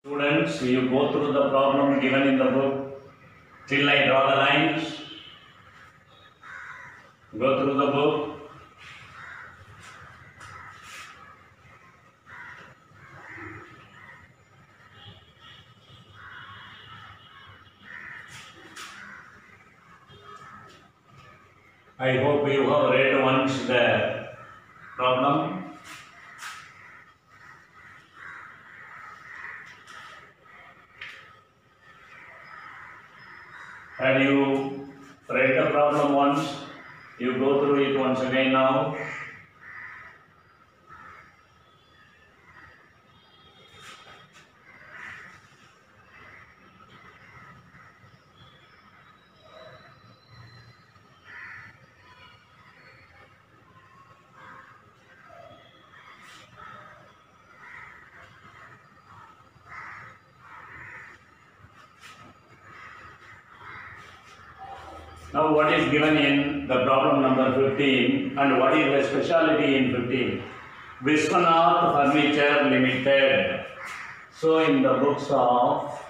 Students, you go through the problem given in the book till I draw the lines. Go through the book. I hope you have read once the problem. Have you read the problem once? You go through it once again now. Now what is given in the problem number 15 and what is the speciality in 15? Vishwanath Furniture Limited. So in the books of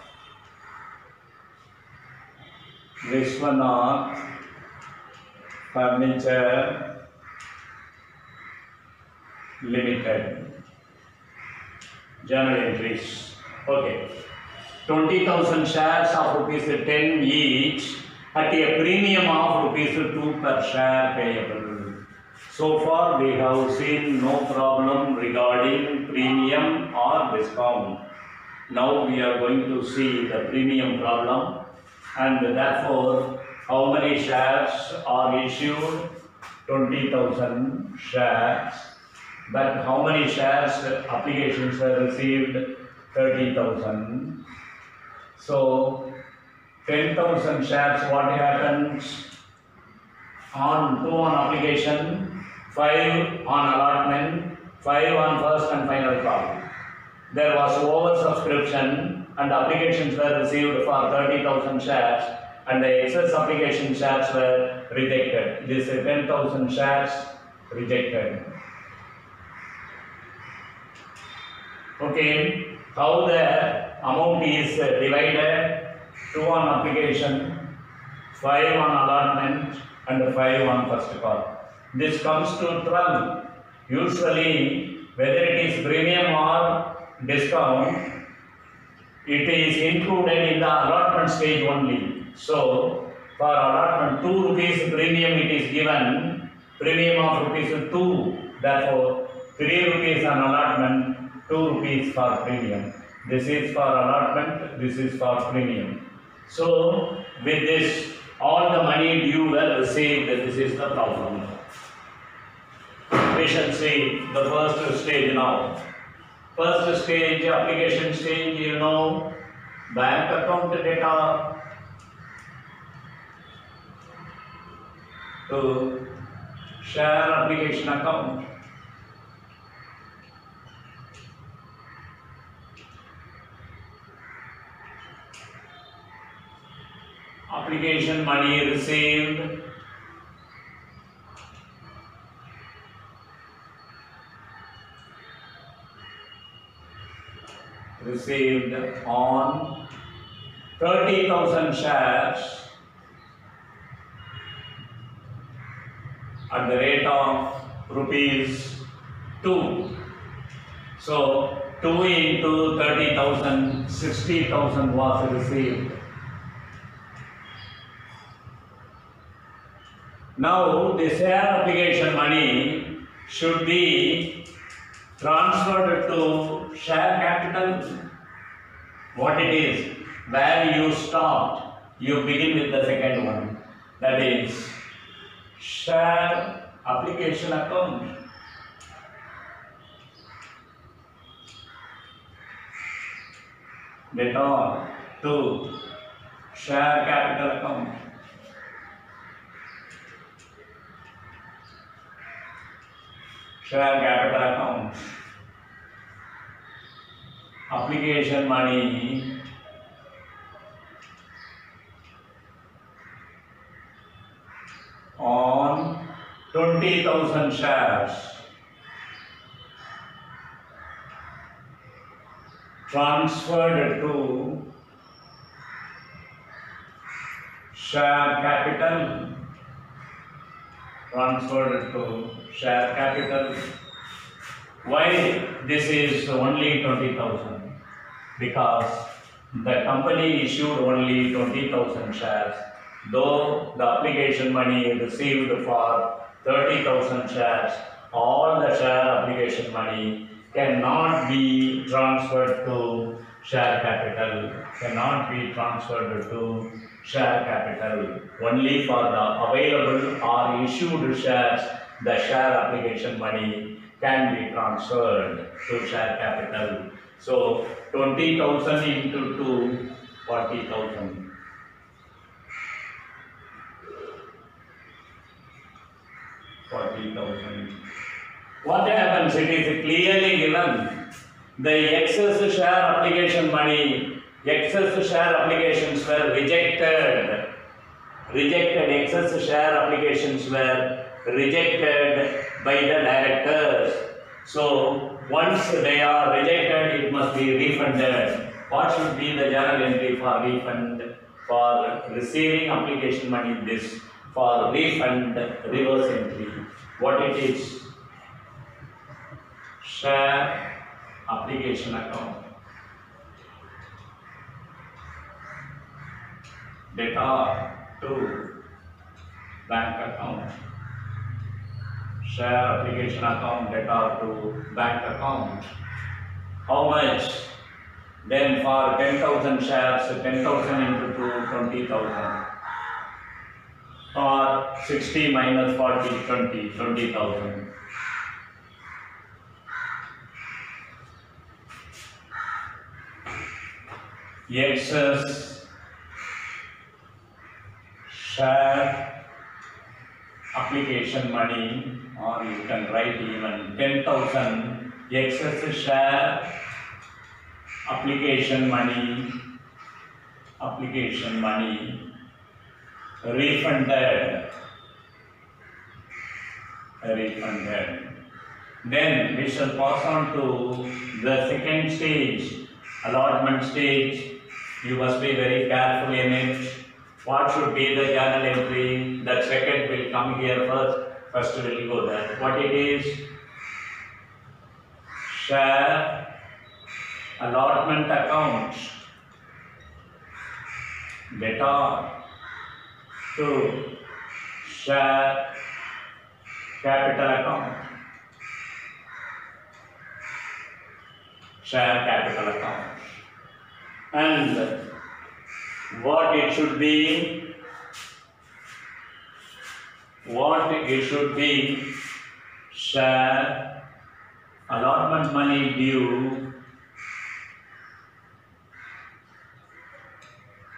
Vishwanath Furniture Limited, journal entries. Okay. 20,000 shares of rupees 10 each at a premium of rupees 2 per share payable. So far we have seen no problem regarding premium or discount. Now we are going to see the premium problem, and therefore how many shares are issued? 20,000 shares. But how many shares applications are received? 30,000. So 10,000 shares, what happens? On 2 on application, 5 on allotment, 5 on first and final call. There was oversubscription and applications were received for 30,000 shares and the excess application shares were rejected. This 10,000 shares rejected. Okay, how the amount is divided? 2 on application, 5 on allotment and 5 on first call. This comes to 12. Usually, whether it is premium or discount, it is included in the allotment stage only. So, for allotment 2 rupees premium it is given, premium of rupees 2, therefore 3 rupees on allotment, 2 rupees for premium. This is for allotment, this is for premium. So, with this, all the money due were received. This is the problem. We shall see the first stage now. First stage, application stage, you know, bank account data to share application account. Application money received, on 30,000 shares at the rate of rupees 2. So 2 into 30,000, 60,000 was received. Now, the share application money should be transferred to share capital. What it is, where you stopped, you begin with the second one. That is share application account. Debtor to share capital account. Share capital account. Application money on 20,000 shares transferred to share capital, transferred to share capital. Why this is only 20,000? Because the company issued only 20,000 shares, though the application money received for 30,000 shares. All the share application money cannot be transferred to share capital, cannot be transferred to share capital. Only for the available or issued shares, the share application money can be transferred to share capital. So 20,000 into 2, 40,000. What happens? It is clearly given. The excess share application money, excess share applications were rejected. Excess share applications were rejected by the directors. So once they are rejected, it must be refunded. What should be the journal entry for refund? For receiving application money, this. For refund, reverse entry. What it is? Share application account. Data to bank account. Share application account, data to bank account. How much? Then for 10,000 shares, 10,000 into 2, 20,000. Or 60 minus 40, 20, 20,000. Excess share application money, or you can write even 10,000 excess share application money refunded. Then we shall pass on to the second stage, allotment stage. You must be very careful in it. What should be the journal entry? The second will come here first. First will go there. What it is? Share allotment account. Data to share capital account. Share capital account. And what it should be? Share allotment money due.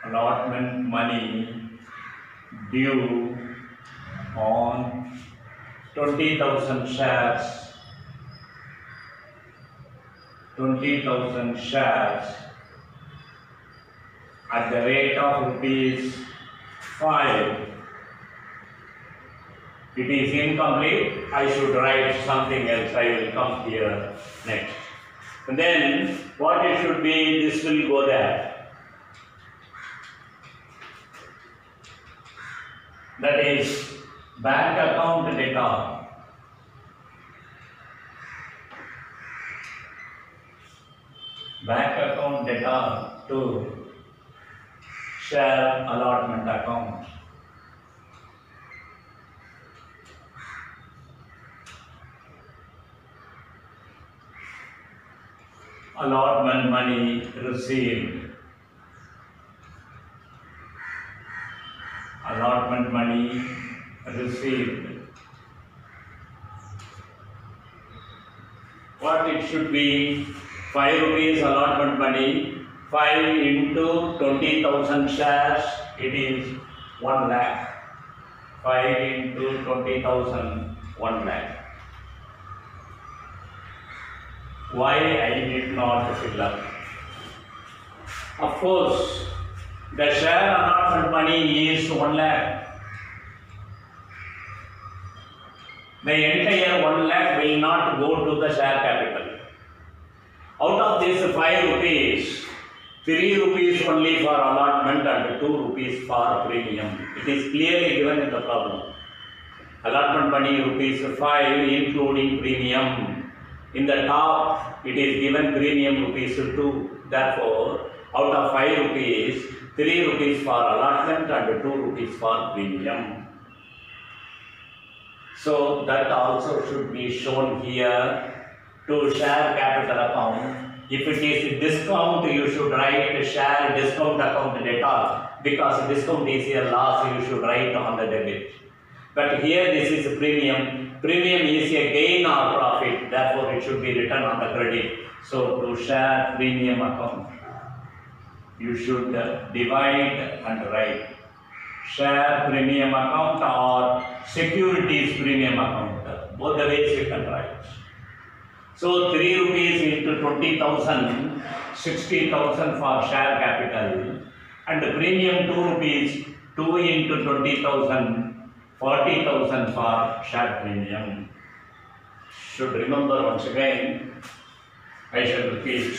Allotment money due on 20,000 shares. 20,000 shares at the rate of ₹5. It is incomplete. I should write something else. I will come here next. And then what it should be, this will go there. That is bank account data. Bank account data to share allotment account. Allotment money received. Allotment money received. What it should be? ₹5 allotment money. 5 into 20,000 shares, it is 1 lakh. 5 into 20,000, 1 lakh. Why I did not fill up? Of course, the share allotment money is 1 lakh. The entire 1 lakh will not go to the share capital. Out of this 5 rupees, 3 rupees only for allotment and 2 rupees for premium. It is clearly given in the problem. Allotment money rupees 5 including premium. In the top it is given premium rupees 2. Therefore, out of 5 rupees, 3 rupees for allotment and 2 rupees for premium. So that also should be shown here. To share capital account, if it is discount, you should write share discount account debtor, because discount is a loss, you should write on the debit. But here this is premium. Premium is a gain or profit, therefore it should be written on the credit. So to share premium account, you should divide and write share premium account or securities premium account. Both the ways you can write. So 3 rupees into 20,000, 60,000 for share capital, and the premium 2 rupees, 2 into 20,000, 40,000 for share premium. Should remember once again, I shall repeat.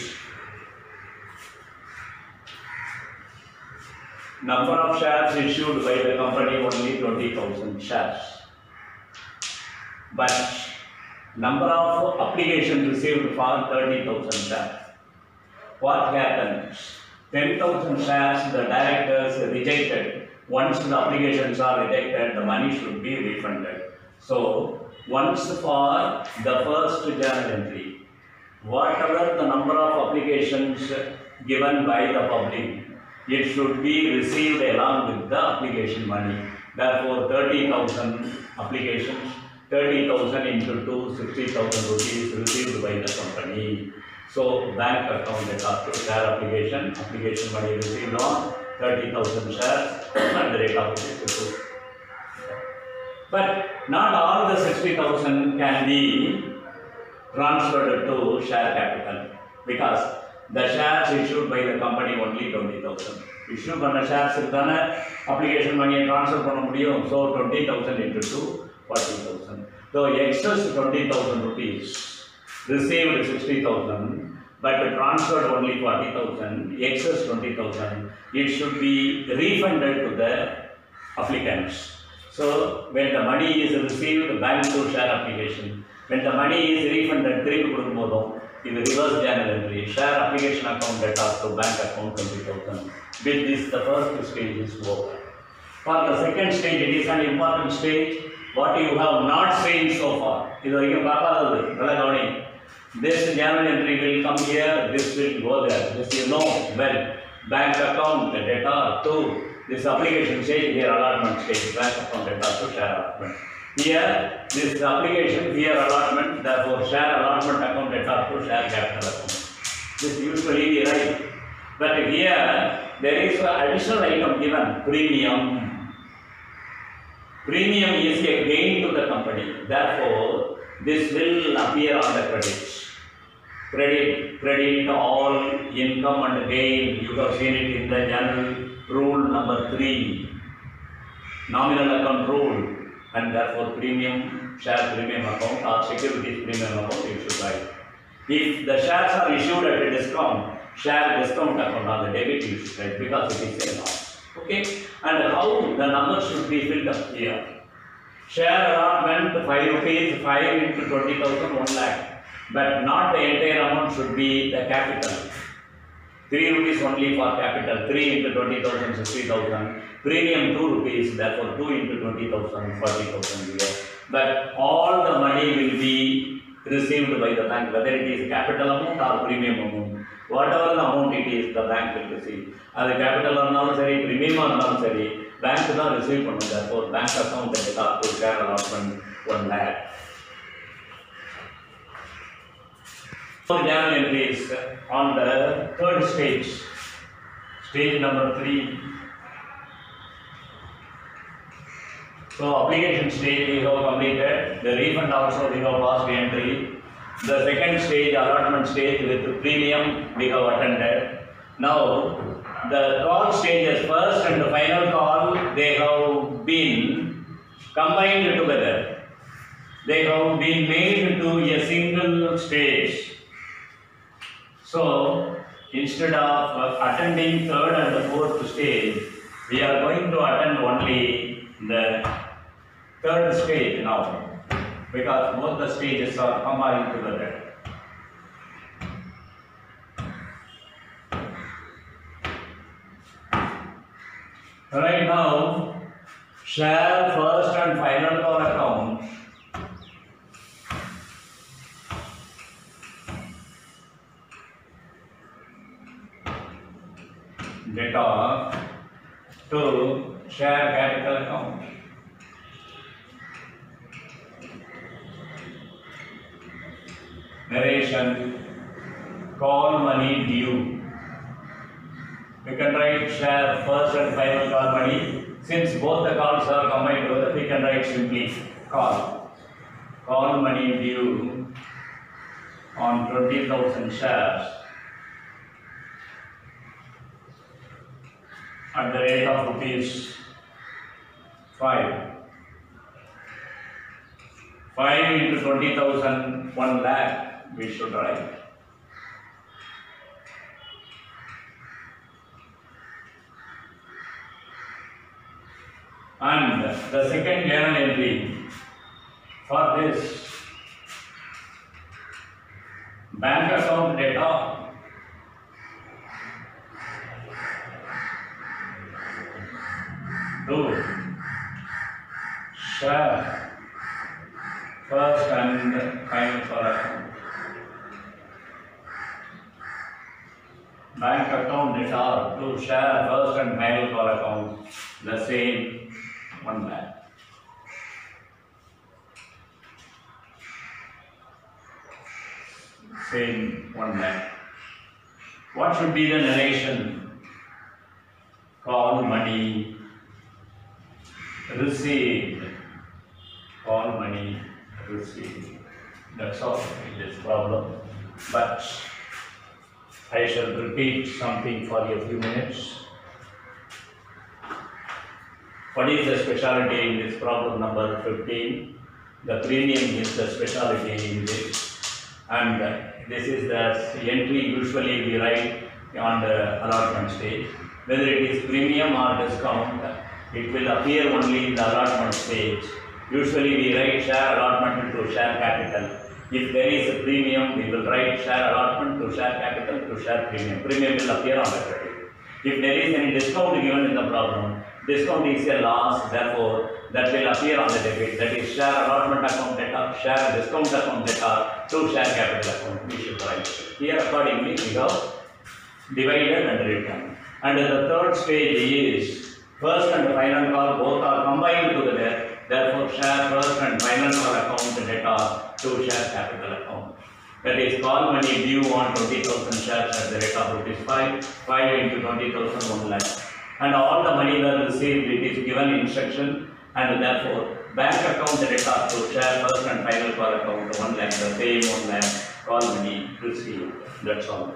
Number of shares issued by the company only 20,000 shares. But number of applications received for 30,000 shares. What happens? 10,000 shares the directors rejected. Once the applications are rejected, the money should be refunded. So, once for the first journal entry, whatever the number of applications given by the public, it should be received along with the application money. Therefore, 30,000 applications, 30,000 into 2, 60,000 rupees received by the company. So, bank account debtor to share application money received on 30,000 shares and the rate of rupees 2. But not all the 60,000 can be transferred to share capital, because the shares issued by the company only 20,000. Issue பண்ண shares தான application money transfer பண்ண முடியும். So 20,000 into 2, 40,000. So excess 20,000 rupees, received 60,000, but transferred only 40,000, excess 20,000. It should be refunded to the applicants. So when the money is received, bank to share application. When the money is refunded, in the reverse journal entry, share application account debtor to bank account 20,000. With this, the first stage is over. For the second stage, it is an important stage. What you have not seen so far. This journal entry will come here, this will go there. This you know well. Bank account debtor to this application stage, here allotment stage, bank account debtor to share allotment. Here, this application, here allotment, therefore share allotment account debtor to share capital account. This usually we write. But here, there is an additional item given, premium. Premium is a gain to the company. Therefore, this will appear on the credits. Credit all income and gain. You have seen it in the general rule number 3. Nominal account rule. And therefore premium, share premium account or securities premium account you should write. If the shares are issued at a discount, share discount account on the debit you should write, because it is a loss. Okay? And how the numbers should be filled up here. Share allotment 5 rupees, 5 into 20,000, 1 lakh. But not the entire amount should be the capital. 3 rupees only for capital, 3 into 20,000, 60,000. Premium 2 rupees, therefore 2 into 20,000, 40,000 here. But all the money will be received by the bank, whether it is capital amount or premium amount. Whatever the amount it is, the bank will receive. As a capital or premium or bank will receive from, therefore bank account and to share allotment 1 lakh. Journal entries on the third stage, stage number 3. So application stage we have completed, the refund also we have passed the entry. The second stage, allotment stage with premium we have attended. Now the call stages, first and the final call, they have been combined together. They have been made into a single stage. So instead of attending third and the fourth stage, we are going to attend only the third stage now, because both the stages are combined together. Right now, share first and final call account data to share capital account. Narration, call money due. We can write share first and final call money. Since both the calls are combined together, we can write simply call. Call money due on 20,000 shares at the rate of rupees 5. 5 into 20,000, 1 lakh we should write. And the second journal entry for this bank account data to share first and final call account. Bank account data to share first and final call account, the same 1 lakh. Same 1 lakh. What should be the narration? Call money received. Call money received. That's all in this problem. But I shall repeat something for a few minutes. What is the specialty in this problem number 15? The premium is the specialty in this, and this is the entry usually we write on the allotment stage. Whether it is premium or discount, it will appear only in the allotment stage. Usually we write share allotment to share capital. If there is a premium, we will write share allotment to share capital to share premium. Premium will appear on the credit. If there is any discount given in the problem, discount is a loss, therefore that will appear on the debit. That is share allotment account data, share discount account data to share capital account. We should write. Here accordingly we have divided and written. And the third stage is first and final call both are combined together. Therefore share first and final call account data to share capital account. That is call money due on 20,000 shares at the rate of rupees 5. 5 into 20,000, 1 lakh. And all the money that received, it is given instruction, and therefore bank account data to share first and final call account 1 lakh, the same 1 lakh call money received. That's all.